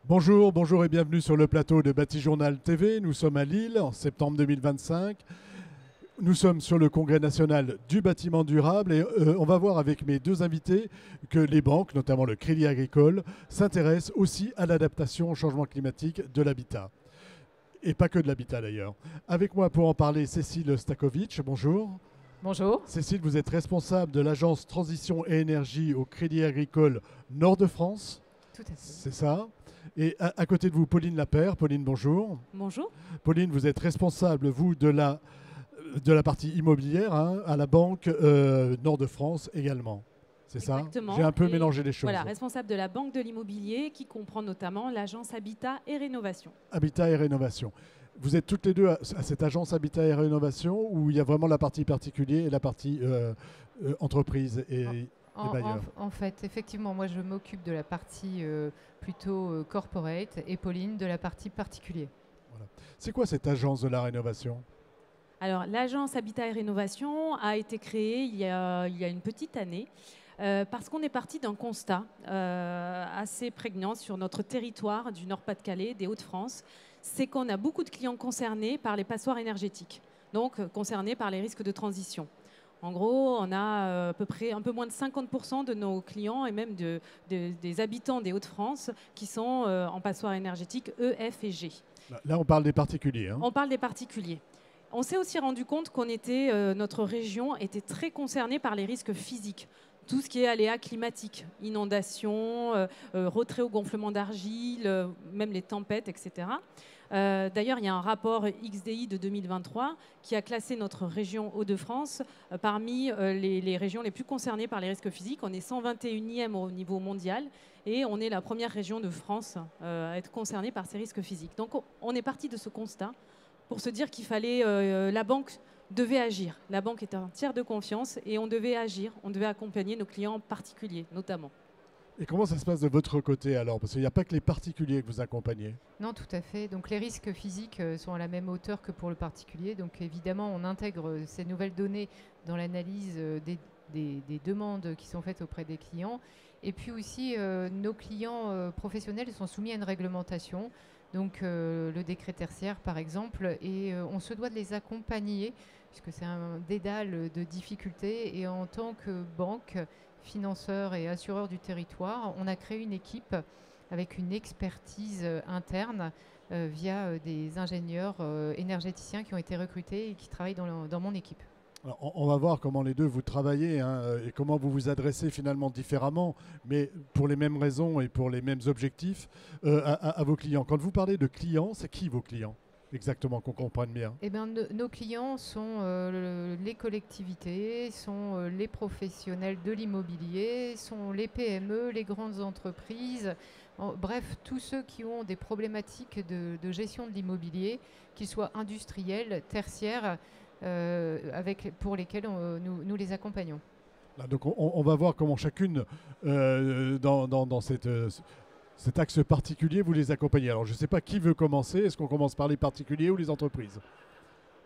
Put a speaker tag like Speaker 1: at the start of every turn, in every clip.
Speaker 1: Bonjour, bonjour et bienvenue sur le plateau de Batijournal TV. Nous sommes à Lille en septembre 2025. Nous sommes sur le congrès national du bâtiment durable et on va voir avec mes deux invités que les banques, notamment le Crédit Agricole, s'intéressent aussi à l'adaptation au changement climatique de l'habitat. Et pas que de l'habitat d'ailleurs. Avec moi pour en parler, Cécile Stakovic, bonjour.
Speaker 2: Bonjour.
Speaker 1: Cécile, vous êtes responsable de l'agence Transition et Énergie au Crédit Agricole Nord de France.
Speaker 2: Tout à fait.
Speaker 1: C'est ça. Et à côté de vous, Pauline Lapère. Pauline, bonjour.
Speaker 3: Bonjour.
Speaker 1: Pauline, vous êtes responsable, vous, de la partie immobilière à la Banque Nord de France également. C'est ça?
Speaker 3: Exactement.
Speaker 1: J'ai un peu
Speaker 3: Et
Speaker 1: mélangé les choses.
Speaker 3: Voilà, responsable de la Banque de l'immobilier qui comprend notamment l'agence Habitat et Rénovation.
Speaker 1: Habitat et rénovation. Vous êtes toutes les deux à cette agence Habitat et Rénovation où il y a vraiment la partie particulier et la partie entreprise et bailleurs.
Speaker 2: En fait, effectivement, moi je m'occupe de la partie plutôt corporate et Pauline de la partie particulier.
Speaker 1: Voilà. C'est quoi cette agence de la rénovation?
Speaker 3: Alors, l'agence Habitat et Rénovation a été créée il y a une petite année parce qu'on est parti d'un constat assez prégnant sur notre territoire du Nord-Pas-de-Calais, des Hauts-de-France. C'est qu'on a beaucoup de clients concernés par les passoires énergétiques, donc concernés par les risques de transition. En gros, on a à peu près un peu moins de 50% de nos clients et même des habitants des Hauts-de-France qui sont en passoire énergétique E, F et G.
Speaker 1: Là, on parle des particuliers.
Speaker 3: On parle des particuliers. On s'est aussi rendu compte notre région était très concernée par les risques physiques. Tout ce qui est aléas climatiques, inondations, retrait au gonflement d'argile, même les tempêtes, etc. D'ailleurs, il y a un rapport XDI de 2023 qui a classé notre région Hauts-de-France parmi les régions les plus concernées par les risques physiques. On est 121e au niveau mondial et on est la première région de France à être concernée par ces risques physiques. Donc on est parti de ce constat pour se dire qu'il fallait, la banque devait agir. La banque est un tiers de confiance et on devait agir, on devait accompagner nos clients particuliers notamment.
Speaker 1: Et comment ça se passe de votre côté alors? Parce qu'il n'y a pas que les particuliers que vous accompagnez.
Speaker 2: Non, tout à fait. Donc les risques physiques sont à la même hauteur que pour le particulier. Donc évidemment, on intègre ces nouvelles données dans l'analyse des demandes qui sont faites auprès des clients. Et puis aussi, nos clients professionnels sont soumis à une réglementation. Donc le décret tertiaire par exemple, et on se doit de les accompagner puisque c'est un dédale de difficultés et en tant que banque, financeur et assureur du territoire, on a créé une équipe avec une expertise interne via des ingénieurs énergéticiens qui ont été recrutés et qui travaillent dans mon équipe.
Speaker 1: Alors, on va voir comment les deux vous travaillez et comment vous vous adressez finalement différemment, mais pour les mêmes raisons et pour les mêmes objectifs à vos clients. Quand vous parlez de clients, c'est qui vos clients exactement, qu'on comprenne bien?
Speaker 2: Eh bien, nos clients sont les collectivités, sont les professionnels de l'immobilier, sont les PME, les grandes entreprises, bref, tous ceux qui ont des problématiques de gestion de l'immobilier, qu'ils soient industriels, tertiaires, pour lesquels nous les accompagnons.
Speaker 1: Là, donc on va voir comment chacune dans cet axe particulier vous les accompagnez. Alors je ne sais pas qui veut commencer. Est-ce qu'on commence par les particuliers ou les entreprises?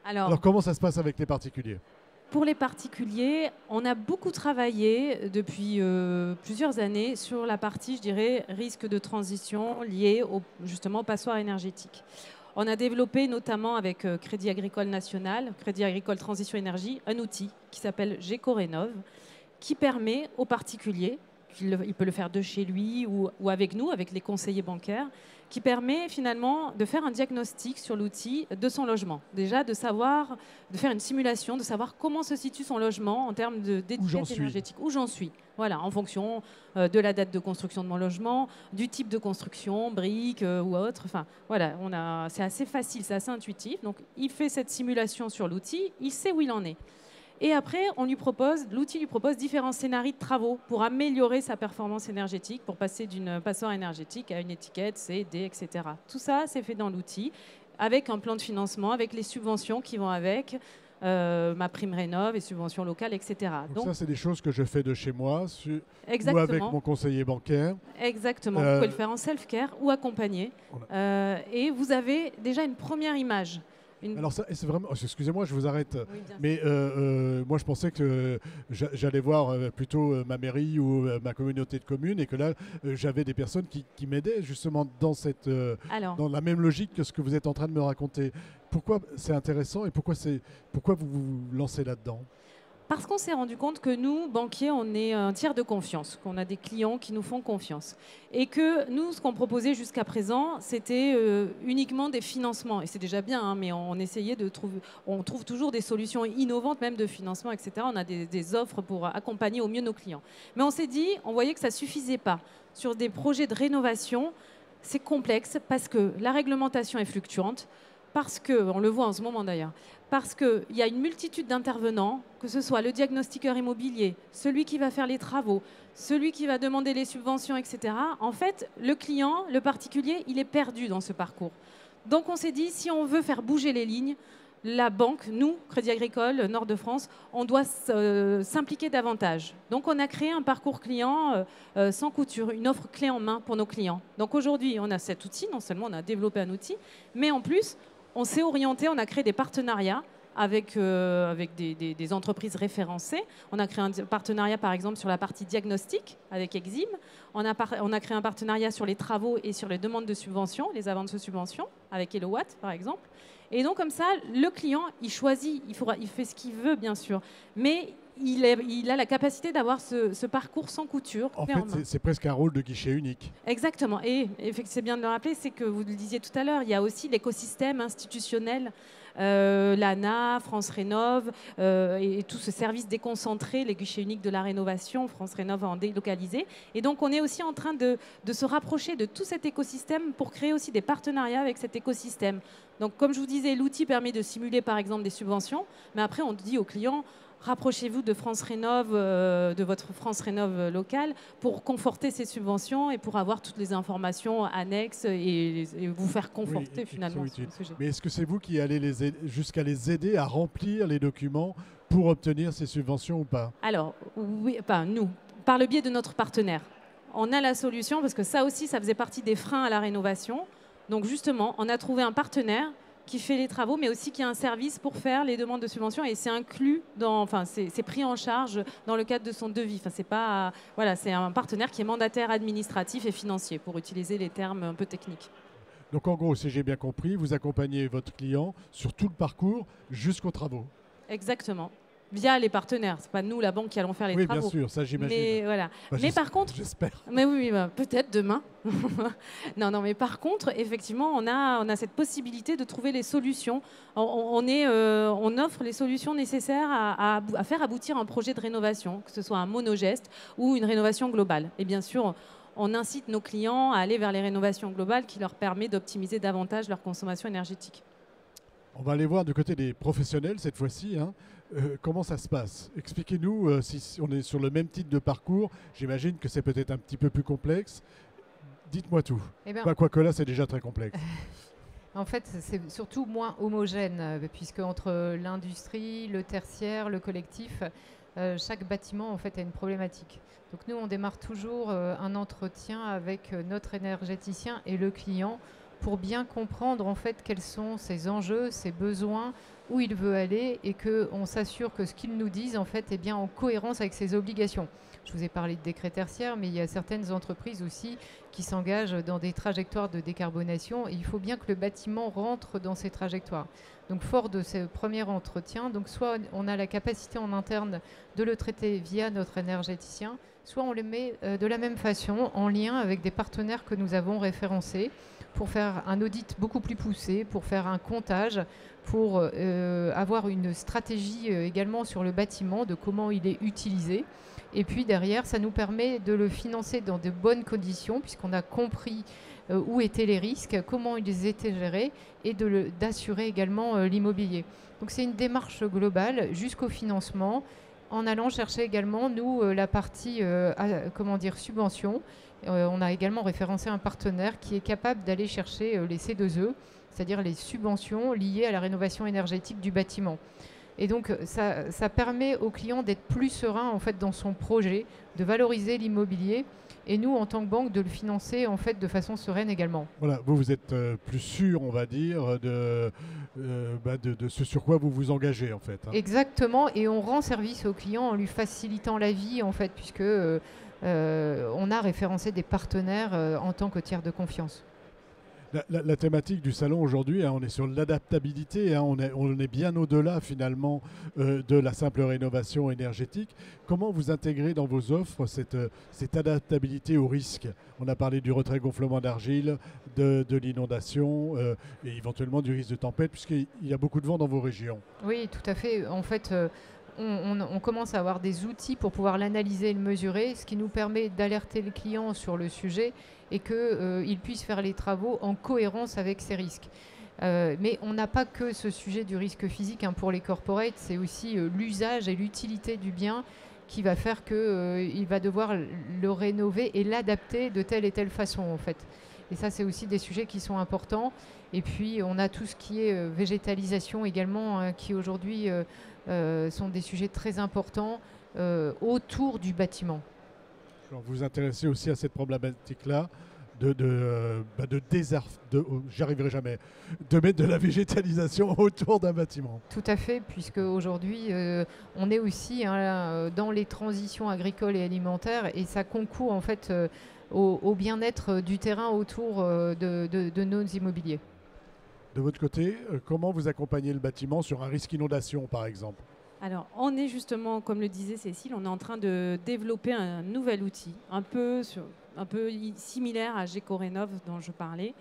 Speaker 1: Alors comment ça se passe avec les particuliers?
Speaker 3: Pour les particuliers, on a beaucoup travaillé depuis plusieurs années sur la partie, je dirais, risque de transition lié justement aux passoires énergétiques. On a développé notamment avec Crédit Agricole National, Crédit Agricole Transition Énergie, un outil qui s'appelle GECO-Rénov, qui permet aux particuliers, il peut le faire de chez lui ou avec nous, avec les conseillers bancaires, qui permet finalement de faire un diagnostic sur l'outil de son logement. Déjà de faire une simulation, de savoir comment se situe son logement en termes d'étiquette énergétique. Où j'en suis. Voilà, en fonction de la date de construction de mon logement, du type de construction, briques ou autre. Enfin, voilà, c'est assez facile, c'est assez intuitif. Donc, il fait cette simulation sur l'outil, il sait où il en est. Et après, l'outil lui propose différents scénarios de travaux pour améliorer sa performance énergétique, pour passer d'une passoire énergétique à une étiquette C, D, etc. Tout ça, c'est fait dans l'outil, avec un plan de financement, avec les subventions qui vont avec, ma prime rénov et subventions locales, etc.
Speaker 1: Donc ça, c'est des choses que je fais de chez moi ou
Speaker 3: exactement.
Speaker 1: avec mon conseiller bancaire.
Speaker 3: Exactement. Vous pouvez le faire en self-care ou accompagné. Et vous avez déjà une première image
Speaker 1: Alors ça, et c'est vraiment, excusez-moi, je vous arrête,
Speaker 3: Oui, bien sûr.
Speaker 1: mais moi je pensais que j'allais voir plutôt ma mairie ou ma communauté de communes et que là j'avais des personnes qui m'aidaient justement dans
Speaker 3: Alors,
Speaker 1: dans la même logique que ce que vous êtes en train de me raconter. Pourquoi c'est intéressant et pourquoi vous vous lancez là-dedans?
Speaker 3: parce qu'on s'est rendu compte que nous, banquiers, on est un tiers de confiance, qu'on a des clients qui nous font confiance. Et que nous, ce qu'on proposait jusqu'à présent, c'était uniquement des financements. Et c'est déjà bien, hein, mais on essayait de trouver, on trouve toujours des solutions innovantes, même de financement, etc. On a des offres pour accompagner au mieux nos clients. Mais on s'est dit, on voyait que ça ne suffisait pas. Sur des projets de rénovation, c'est complexe parce que la réglementation est fluctuante, parce que, on le voit en ce moment d'ailleurs, parce qu'il y a une multitude d'intervenants, que ce soit le diagnostiqueur immobilier, celui qui va faire les travaux, celui qui va demander les subventions, etc. En fait, le client, le particulier, il est perdu dans ce parcours. Donc on s'est dit, si on veut faire bouger les lignes, la banque, nous, Crédit Agricole, Nord de France, on doit s'impliquer davantage. Donc on a créé un parcours client sans couture, une offre clé en main pour nos clients. Donc aujourd'hui, on a cet outil, non seulement on a développé un outil, mais en plus, on s'est orienté, on a créé des partenariats avec des entreprises référencées. On a créé un partenariat, par exemple, sur la partie diagnostic avec Exim. On a créé un partenariat sur les travaux et sur les demandes de subventions, les avances de subventions, avec Elowatt, par exemple. Et donc, comme ça, le client, il choisit, il fait ce qu'il veut, bien sûr. Mais il a la capacité d'avoir ce parcours sans couture.
Speaker 1: En fait, c'est presque un rôle de guichet unique.
Speaker 3: Exactement. Et c'est bien de le rappeler, c'est que vous le disiez tout à l'heure, il y a aussi l'écosystème institutionnel, l'ANA, France Rénov, et tout ce service déconcentré, les guichets uniques de la rénovation, France Rénov en délocalisé. Et donc, on est aussi en train de se rapprocher de tout cet écosystème pour créer aussi des partenariats avec cet écosystème. Donc, comme je vous disais, l'outil permet de simuler, par exemple, des subventions, mais après, on dit aux clients, rapprochez-vous de France Rénov, de votre France Rénov locale, pour conforter ces subventions et pour avoir toutes les informations annexes et vous faire conforter finalement sur le sujet.
Speaker 1: Mais est-ce que c'est vous qui allez jusqu'à les aider à remplir les documents pour obtenir ces subventions ou pas?
Speaker 3: Alors, oui, enfin, nous, par le biais de notre partenaire, on a la solution parce que ça aussi, ça faisait partie des freins à la rénovation. Donc justement, on a trouvé un partenaire qui fait les travaux, mais aussi qui a un service pour faire les demandes de subventions et c'est inclus c'est pris en charge dans le cadre de son devis. Enfin, c'est pas, voilà, c'est un partenaire qui est mandataire administratif et financier, pour utiliser les termes un peu techniques.
Speaker 1: Donc en gros, si j'ai bien compris, vous accompagnez votre client sur tout le parcours jusqu'aux travaux.
Speaker 3: Exactement. Via les partenaires. C'est pas nous, la banque, qui allons faire les travaux.
Speaker 1: Oui, bien sûr, ça j'imagine.
Speaker 3: Mais voilà. Mais par contre,
Speaker 1: j'espère.
Speaker 3: Mais oui, peut-être demain. non, mais par contre, effectivement, on a cette possibilité de trouver les solutions. On offre les solutions nécessaires à faire aboutir un projet de rénovation, que ce soit un monogeste ou une rénovation globale. Et bien sûr, on incite nos clients à aller vers les rénovations globales qui leur permettent d'optimiser davantage leur consommation énergétique.
Speaker 1: On va aller voir du côté des professionnels cette fois-ci. Comment ça se passe? Expliquez-nous si on est sur le même type de parcours. J'imagine que c'est peut-être un petit peu plus complexe. Dites-moi tout. Quoique là, c'est déjà très complexe.
Speaker 2: En fait, c'est surtout moins homogène, puisque entre l'industrie, le tertiaire, le collectif, chaque bâtiment en fait a une problématique. Donc nous, on démarre toujours un entretien avec notre énergéticien et le client pour bien comprendre en fait quels sont ses enjeux, ses besoins, où il veut aller et qu'on s'assure que ce qu'ils nous disent en fait est bien en cohérence avec ses obligations. Je vous ai parlé de décret tertiaire, mais il y a certaines entreprises aussi qui s'engagent dans des trajectoires de décarbonation et il faut bien que le bâtiment rentre dans ces trajectoires. Donc fort de ce premier entretien, donc soit on a la capacité en interne de le traiter via notre énergéticien, soit on le met de la même façon en lien avec des partenaires que nous avons référencés pour faire un audit beaucoup plus poussé, pour faire un comptage, pour avoir une stratégie également sur le bâtiment, de comment il est utilisé. Et puis derrière, ça nous permet de le financer dans de bonnes conditions, puisqu'on a compris où étaient les risques, comment ils étaient gérés, et d'assurer également l'immobilier. Donc c'est une démarche globale jusqu'au financement, en allant chercher également, nous, la partie subvention. On a également référencé un partenaire qui est capable d'aller chercher les C2E, c'est-à-dire les subventions liées à la rénovation énergétique du bâtiment. Et donc, ça permet au client d'être plus serein en fait, dans son projet, de valoriser l'immobilier. Et nous, en tant que banque, de le financer en fait, de façon sereine également.
Speaker 1: Voilà, vous êtes plus sûr, on va dire, de ce sur quoi vous vous engagez en fait. Hein.
Speaker 2: Exactement, et on rend service au client en lui facilitant la vie en fait, puisque on a référencé des partenaires en tant que tiers de confiance.
Speaker 1: La thématique du salon aujourd'hui, hein, on est sur l'adaptabilité, hein, on est bien au-delà finalement de la simple rénovation énergétique. Comment vous intégrez dans vos offres cette adaptabilité au risque? On a parlé du retrait gonflement d'argile, de l'inondation et éventuellement du risque de tempête, puisqu'il y a beaucoup de vent dans vos régions.
Speaker 2: Oui, tout à fait. En fait, on commence à avoir des outils pour pouvoir l'analyser et le mesurer, ce qui nous permet d'alerter le client sur le sujet et qu'il puisse faire les travaux en cohérence avec ses risques. Mais on n'a pas que ce sujet du risque physique hein, pour les corporates, c'est aussi l'usage et l'utilité du bien qui va faire qu'il va devoir le rénover et l'adapter de telle et telle façon en fait. Et ça, c'est aussi des sujets qui sont importants. Et puis, on a tout ce qui est végétalisation également, hein, qui aujourd'hui sont des sujets très importants autour du bâtiment.
Speaker 1: Alors, vous vous intéressez aussi à cette problématique-là j'arriverai jamais, de mettre de la végétalisation autour d'un bâtiment.
Speaker 2: Tout à fait, puisque aujourd'hui, on est aussi hein, dans les transitions agricoles et alimentaires et ça concourt en fait au bien-être du terrain autour de nos immobiliers.
Speaker 1: De votre côté, comment vous accompagnez le bâtiment sur un risque inondation, par exemple?
Speaker 3: Alors, on est justement, comme le disait Cécile, on est en train de développer un nouvel outil, un peu similaire à GecoRénov dont je parlais,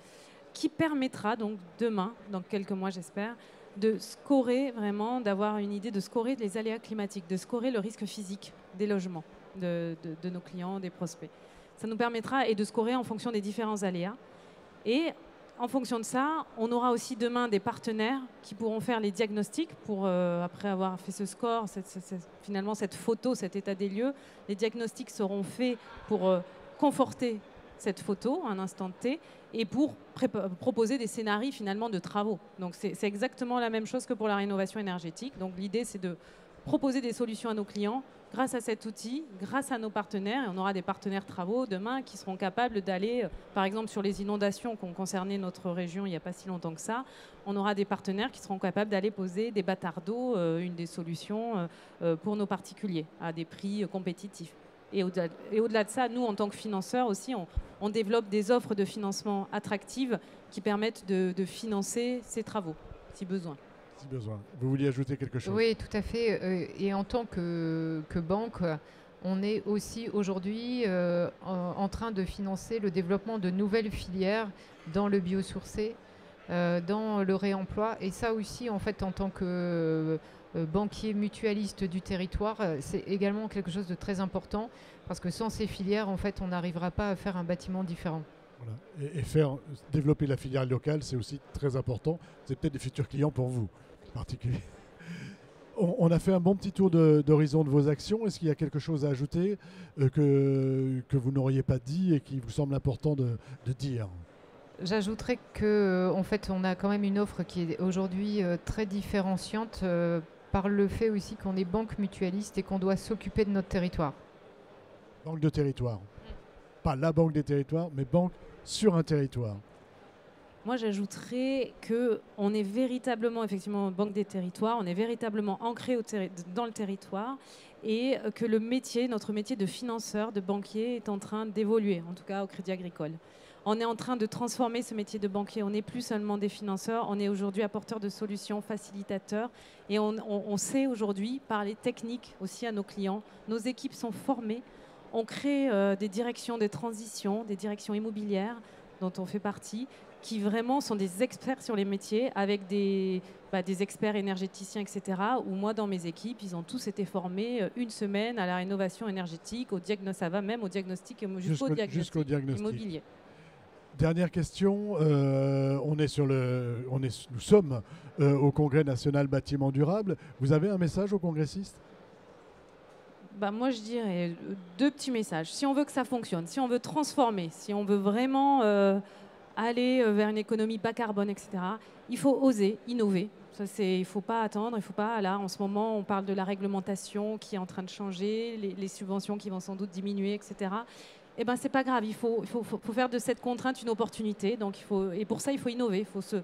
Speaker 3: qui permettra donc demain, dans quelques mois j'espère, de scorer vraiment, d'avoir une idée de scorer les aléas climatiques, de scorer le risque physique des logements de nos clients, des prospects. Ça nous permettra et de scorer en fonction des différents aléas. Et en fonction de ça, on aura aussi demain des partenaires qui pourront faire les diagnostics pour, après avoir fait ce score, finalement cette photo, cet état des lieux, les diagnostics seront faits pour conforter cette photo à un instant T et pour proposer des scénarios finalement de travaux. Donc c'est exactement la même chose que pour la rénovation énergétique. Donc l'idée c'est de proposer des solutions à nos clients grâce à cet outil, grâce à nos partenaires, et on aura des partenaires travaux demain qui seront capables d'aller, par exemple sur les inondations qui ont concerné notre région il n'y a pas si longtemps que ça, on aura des partenaires qui seront capables d'aller poser des bâtards d'eau, une des solutions pour nos particuliers, à des prix compétitifs. Et au-delà de ça, nous, en tant que financeurs aussi, on développe des offres de financement attractives qui permettent de financer ces travaux, si besoin.
Speaker 1: Si besoin. Vous vouliez ajouter quelque chose?
Speaker 2: Oui, tout à fait. Et en tant que banque, on est aussi aujourd'hui en train de financer le développement de nouvelles filières dans le biosourcé, dans le réemploi. Et ça aussi, en fait, en tant que banquier mutualiste du territoire, c'est également quelque chose de très important parce que sans ces filières, en fait, on n'arrivera pas à faire un bâtiment différent.
Speaker 1: Voilà. Et développer la filière locale, c'est aussi très important. C'est peut-être des futurs clients pour vous, en particulier. On a fait un bon petit tour d'horizon de vos actions. Est-ce qu'il y a quelque chose à ajouter que vous n'auriez pas dit et qui vous semble important de dire?
Speaker 2: J'ajouterais qu'en fait, on a quand même une offre qui est aujourd'hui très différenciante par le fait aussi qu'on est banque mutualiste et qu'on doit s'occuper de notre territoire.
Speaker 1: Banque de territoire. Pas la banque des territoires, mais banque sur un territoire.
Speaker 3: Moi, j'ajouterais qu'on est véritablement, effectivement, banque des territoires, on est véritablement ancré dans le territoire et que notre métier de financeur, de banquier est en train d'évoluer, en tout cas au Crédit Agricole. On est en train de transformer ce métier de banquier. On n'est plus seulement des financeurs, on est aujourd'hui apporteurs de solutions, facilitateurs. Et on sait aujourd'hui parler technique aussi à nos clients. Nos équipes sont formées. On crée des directions de transition, des directions immobilières dont on fait partie, qui vraiment sont des experts sur les métiers, avec des experts énergéticiens, etc. Où moi, dans mes équipes, ils ont tous été formés une semaine à la rénovation énergétique, ça va même au diagnostic, jusqu'au diagnostic immobilier.
Speaker 1: Dernière question, nous sommes au Congrès national bâtiment durable. Vous avez un message aux congressistes?
Speaker 3: Moi, je dirais deux petits messages. Si on veut que ça fonctionne, si on veut transformer, si on veut vraiment aller vers une économie bas carbone, etc., il faut oser innover. Il ne faut pas attendre, il faut pas. Là, en ce moment, on parle de la réglementation qui est en train de changer, les subventions qui vont sans doute diminuer, etc. Eh ben, c'est pas grave. Il faut faire de cette contrainte une opportunité. Donc, et pour ça, il faut innover. Il faut se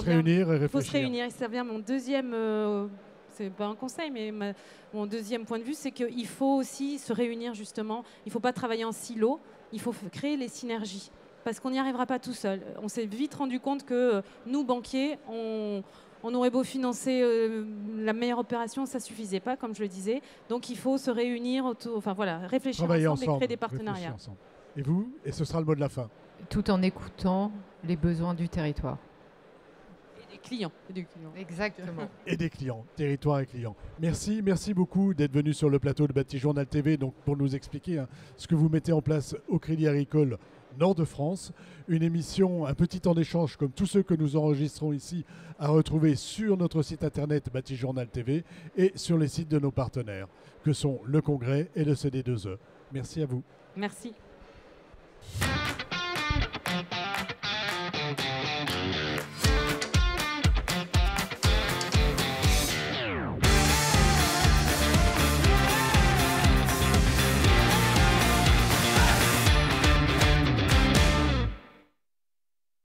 Speaker 1: réunir et réfléchir.
Speaker 3: Il faut se réunir. Et ça vient mon deuxième. C'est pas un conseil, mais mon deuxième point de vue, c'est qu'il faut aussi se réunir justement. Il ne faut pas travailler en silo. Il faut créer les synergies. Parce qu'on n'y arrivera pas tout seul. On s'est vite rendu compte que nous, banquiers, on aurait beau financer la meilleure opération, ça ne suffisait pas, comme je le disais. Donc il faut se réunir autour, enfin voilà, réfléchir ensemble et créer des partenariats.
Speaker 1: Et vous, et ce sera le mot de la fin.
Speaker 2: Tout en écoutant les besoins du territoire.
Speaker 3: Et des clients.
Speaker 2: Exactement.
Speaker 1: Et des clients, territoire et clients. Merci beaucoup d'être venu sur le plateau de Batijournal TV donc, pour nous expliquer ce que vous mettez en place au Crédit Agricole Nord de France, une émission, un petit temps d'échange comme tous ceux que nous enregistrons ici à retrouver sur notre site internet Batijournal TV et sur les sites de nos partenaires que sont le Congrès et le CD2E. Merci à vous.
Speaker 3: Merci.